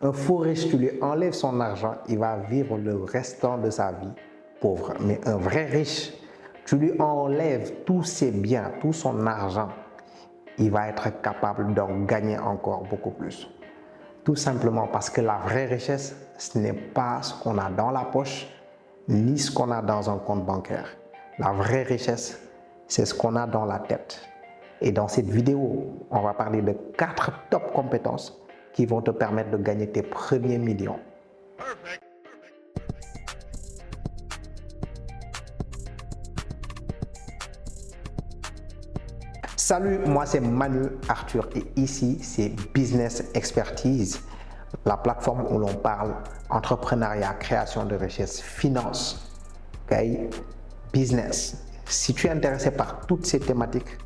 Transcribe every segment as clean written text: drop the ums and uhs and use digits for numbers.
Un faux riche, tu lui enlèves son argent, il va vivre le restant de sa vie pauvre. Mais un vrai riche, tu lui enlèves tous ses biens, tout son argent, il va être capable d'en gagner encore beaucoup plus. Tout simplement parce que la vraie richesse, ce n'est pas ce qu'on a dans la poche, ni ce qu'on a dans un compte bancaire. La vraie richesse, c'est ce qu'on a dans la tête. Et dans cette vidéo, on va parler de 4 top compétences qui vont te permettre de gagner tes premiers millions. Salut, moi c'est Manu Arthur et ici c'est Business Expertise, la plateforme où l'on parle entrepreneuriat, création de richesse, finance, okay? Business. Si tu es intéressé par toutes ces thématiques,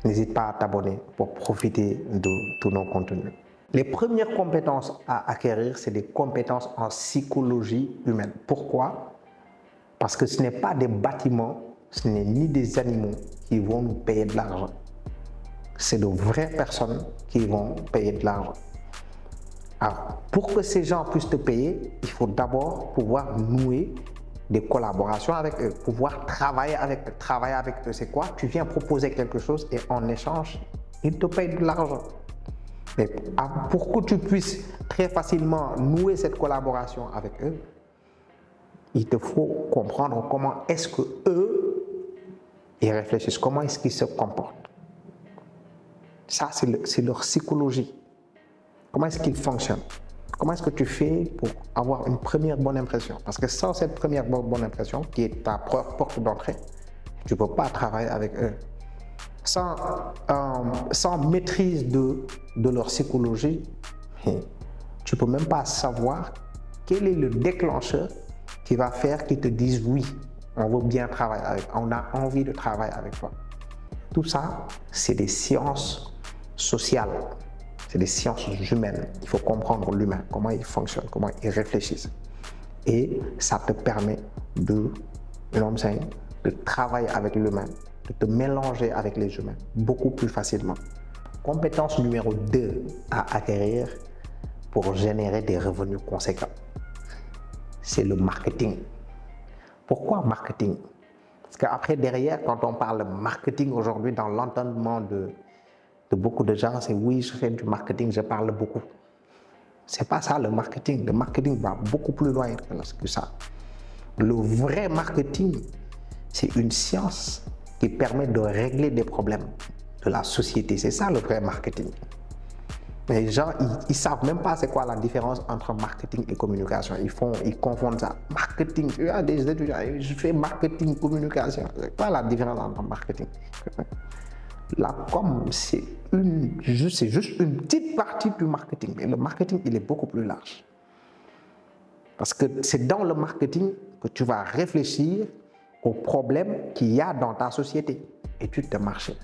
n'hésite pas à t'abonner pour profiter de tous nos contenus. Les premières compétences à acquérir, c'est des compétences en psychologie humaine. Pourquoi? Parce que ce n'est pas des bâtiments, ce n'est ni des animaux qui vont nous payer de l'argent. C'est de vraies personnes qui vont payer de l'argent. Alors, pour que ces gens puissent te payer, il faut d'abord pouvoir nouer des collaborations avec eux, pouvoir travailler avec eux. Travailler avec eux, c'est quoi? Tu viens proposer quelque chose et en échange, ils te payent de l'argent. Mais pour que tu puisses très facilement nouer cette collaboration avec eux, il te faut comprendre comment est-ce que eux, ils réfléchissent, comment est-ce qu'ils se comportent. Ça, c'est leur psychologie. Comment est-ce qu'ils fonctionnent? Comment est-ce que tu fais pour avoir une première bonne impression? Parce que sans cette première bonne impression, qui est ta porte d'entrée, tu ne peux pas travailler avec eux. Sans maîtrise de leur psychologie, tu ne peux même pas savoir quel est le déclencheur qui va faire qu'ils te disent oui, on veut bien travailler avec, on a envie de travailler avec toi. Tout ça, c'est des sciences sociales, c'est des sciences humaines. Il faut comprendre l'humain, comment il fonctionne, comment il réfléchit. Et ça te permet de travailler avec l'humain, de te mélanger avec les humains beaucoup plus facilement. Compétence numéro 2 à acquérir pour générer des revenus conséquents, c'est le marketing. Pourquoi marketing? Parce qu'après, derrière, quand on parle de marketing aujourd'hui, dans l'entendement de beaucoup de gens, c'est oui, je fais du marketing, je parle beaucoup. C'est pas ça le marketing. Le marketing va beaucoup plus loin que ça. Le vrai marketing, c'est une science qui permet de régler des problèmes de la société. C'est ça le vrai marketing. Les gens, ils savent même pas c'est quoi la différence entre marketing et communication. Ils confondent ça. Marketing, il y a des étudiants, je fais marketing, communication. C'est quoi la différence entre marketing? La com, c'est juste une petite partie du marketing. Mais le marketing, il est beaucoup plus large. Parce que c'est dans le marketing que tu vas réfléchir aux problèmes qu'il y a dans ta société, étude de marché.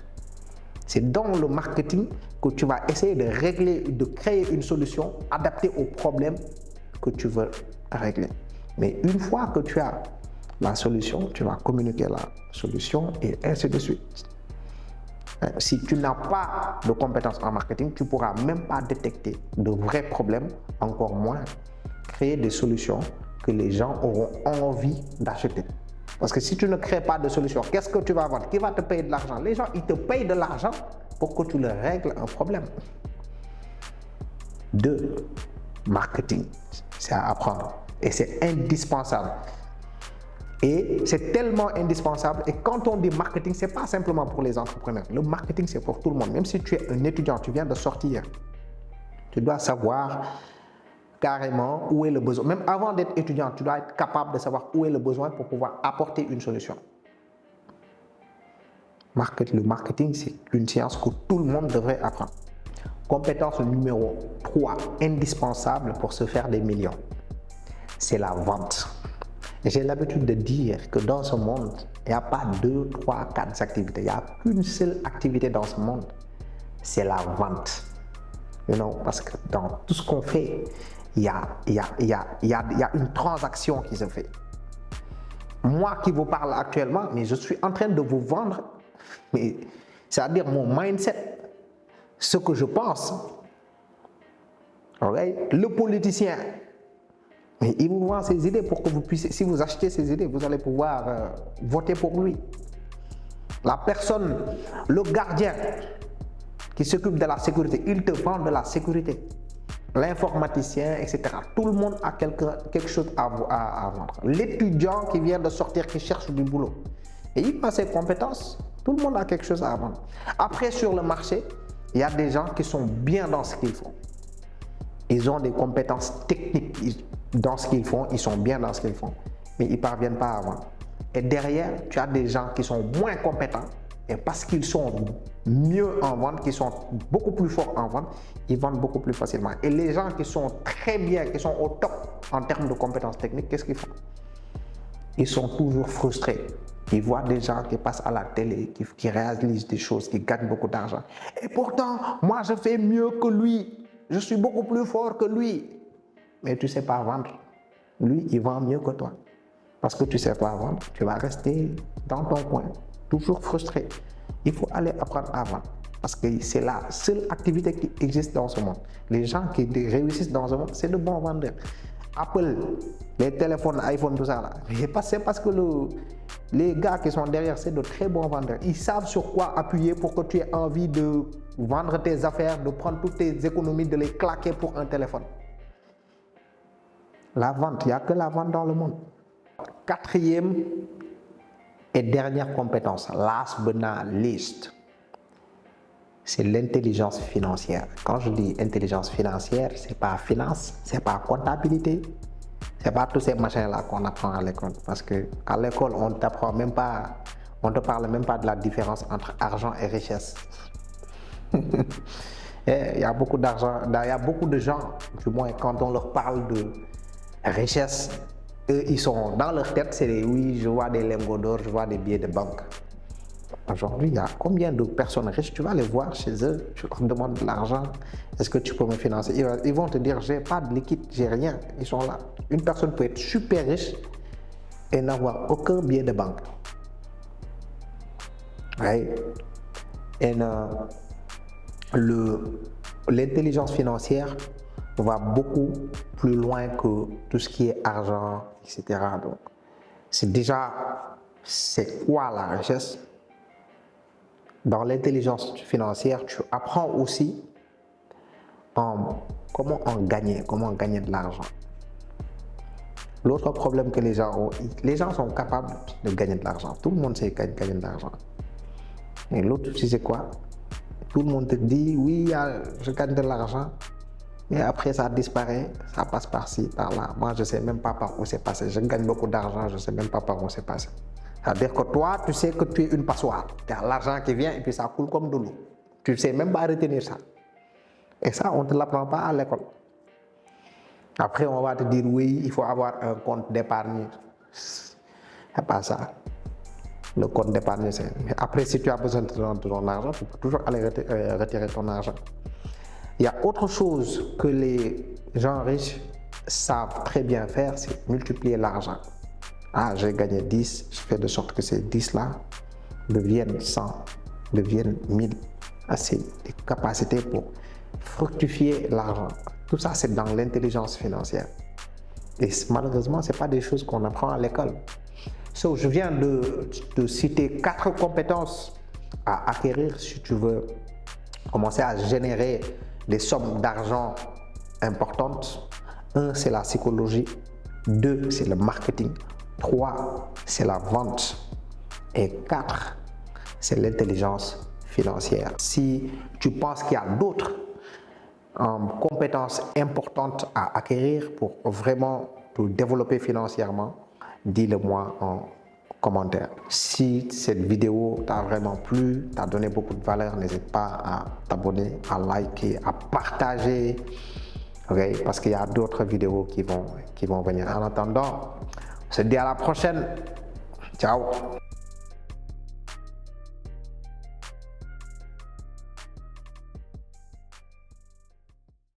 C'est dans le marketing que tu vas essayer de régler, de créer une solution adaptée aux problèmes que tu veux régler. Mais une fois que tu as la solution, tu vas communiquer la solution et ainsi de suite. Si tu n'as pas de compétences en marketing, tu ne pourras même pas détecter de vrais problèmes, encore moins créer des solutions que les gens auront envie d'acheter. Parce que si tu ne crées pas de solution, qu'est-ce que tu vas vendre? Qui va te payer de l'argent? Les gens, ils te payent de l'argent pour que tu leur règles un problème. 2. Marketing, c'est à apprendre et c'est indispensable. Et c'est tellement indispensable. Et quand on dit marketing, ce n'est pas simplement pour les entrepreneurs. Le marketing, c'est pour tout le monde. Même si tu es un étudiant, tu viens de sortir, tu dois savoir carrément où est le besoin. Même avant d'être étudiant, tu dois être capable de savoir où est le besoin pour pouvoir apporter une solution. Le marketing, c'est une science que tout le monde devrait apprendre. Compétence numéro 3, indispensable pour se faire des millions, c'est la vente. J'ai l'habitude de dire que dans ce monde, il n'y a pas 2, 3, 4 activités. Il n'y a qu'une seule activité dans ce monde, c'est la vente. Parce que dans tout ce qu'on fait, il y a une transaction qui se fait. Moi qui vous parle actuellement, mais je suis en train de vous vendre, c'est-à-dire mon mindset, ce que je pense. Okay? Le politicien, mais il vous vend ses idées pour que vous puissiez, si vous achetez ses idées, vous allez pouvoir voter pour lui. La personne, le gardien qui s'occupe de la sécurité, il te vend de la sécurité. L'informaticien, etc. Tout le monde a quelque chose à vendre. L'étudiant qui vient de sortir, qui cherche du boulot, et il a ses compétences, tout le monde a quelque chose à vendre. Après, sur le marché, il y a des gens qui sont bien dans ce qu'ils font. Ils ont des compétences techniques dans ce qu'ils font, ils sont bien dans ce qu'ils font, mais ils ne parviennent pas à vendre. Et derrière, tu as des gens qui sont moins compétents, et parce qu'ils sont mieux en vente, qui sont beaucoup plus forts en vente, ils vendent beaucoup plus facilement. Et les gens qui sont très bien, qui sont au top en termes de compétences techniques, qu'est-ce qu'ils font? Ils sont toujours frustrés. Ils voient des gens qui passent à la télé, qui réalisent des choses, qui gagnent beaucoup d'argent. Et pourtant, moi je fais mieux que lui. Je suis beaucoup plus fort que lui. Mais tu ne sais pas vendre. Lui, il vend mieux que toi. Parce que tu ne sais pas vendre, tu vas rester dans ton coin, toujours frustré. Il faut aller apprendre à vendre. Parce que c'est la seule activité qui existe dans ce monde. Les gens qui réussissent dans ce monde, c'est de bons vendeurs. Apple, les téléphones, iPhone, tout ça là. C'est parce que les gars qui sont derrière, c'est de très bons vendeurs. Ils savent sur quoi appuyer pour que tu aies envie de vendre tes affaires, de prendre toutes tes économies, de les claquer pour un téléphone. La vente, il n'y a que la vente dans le monde. Quatrième et dernière compétence, last but not least, c'est l'intelligence financière. Quand je dis intelligence financière, c'est pas finance, c'est pas comptabilité, c'est pas tous ces machins-là qu'on apprend à l'école. Parce que à l'école, on t'apprend même pas, on te parle même pas de la différence entre argent et richesse. Il y a beaucoup d'argent, il y a beaucoup de gens, du moins quand on leur parle de richesse, eux, ils sont dans leur tête, c'est oui, je vois des lingots d'or, je vois des billets de banque. Aujourd'hui, il y a combien de personnes riches, tu vas les voir chez eux, tu leur demandes de l'argent, est-ce que tu peux me financer? Ils vont te dire, j'ai pas de liquide, j'ai rien, ils sont là. Une personne peut être super riche et n'avoir aucun billet de banque. Ouais. Et l'intelligence financière va beaucoup plus loin que tout ce qui est argent, etc. Donc, c'est quoi la richesse? Dans l'intelligence financière, tu apprends aussi comment gagner de l'argent. L'autre problème que les gens ont, les gens sont capables de gagner de l'argent. Tout le monde sait gagner de l'argent. Mais l'autre, tu sais quoi? Tout le monde te dit, oui, je gagne de l'argent. Mais après, ça disparaît, ça passe par-ci, par-là. Moi, je ne sais même pas par où c'est passé. Je gagne beaucoup d'argent, je ne sais même pas par où c'est passé. C'est-à-dire que toi, tu sais que tu es une passoire. Tu as l'argent qui vient et puis ça coule comme de l'eau. Tu ne sais même pas retenir ça. Et ça, on ne te l'apprend pas à l'école. Après, on va te dire, oui, il faut avoir un compte d'épargne. C'est pas ça. Le compte d'épargne, c'est... Après, si tu as besoin de ton argent, tu peux toujours aller retirer ton argent. Il y a autre chose que les gens riches savent très bien faire, c'est multiplier l'argent. Ah, j'ai gagné 10, je fais de sorte que ces 10-là deviennent 100, deviennent 1000. Ah, c'est des capacités pour fructifier l'argent. Tout ça, c'est dans l'intelligence financière. Et malheureusement, ce n'est pas des choses qu'on apprend à l'école. So, je viens de citer 4 compétences à acquérir si tu veux commencer à générer des sommes d'argent importantes. 1, c'est la psychologie. 2, c'est le marketing. 3, c'est la vente. Et 4, c'est l'intelligence financière. Si tu penses qu'il y a d'autres compétences importantes à acquérir pour vraiment te développer financièrement, dis-le-moi en commentaire. Si cette vidéo t'a vraiment plu, t'a donné beaucoup de valeur, n'hésite pas à t'abonner, à liker, à partager, okay? Parce qu'il y a d'autres vidéos qui vont venir. En attendant, on se dit à la prochaine. Ciao.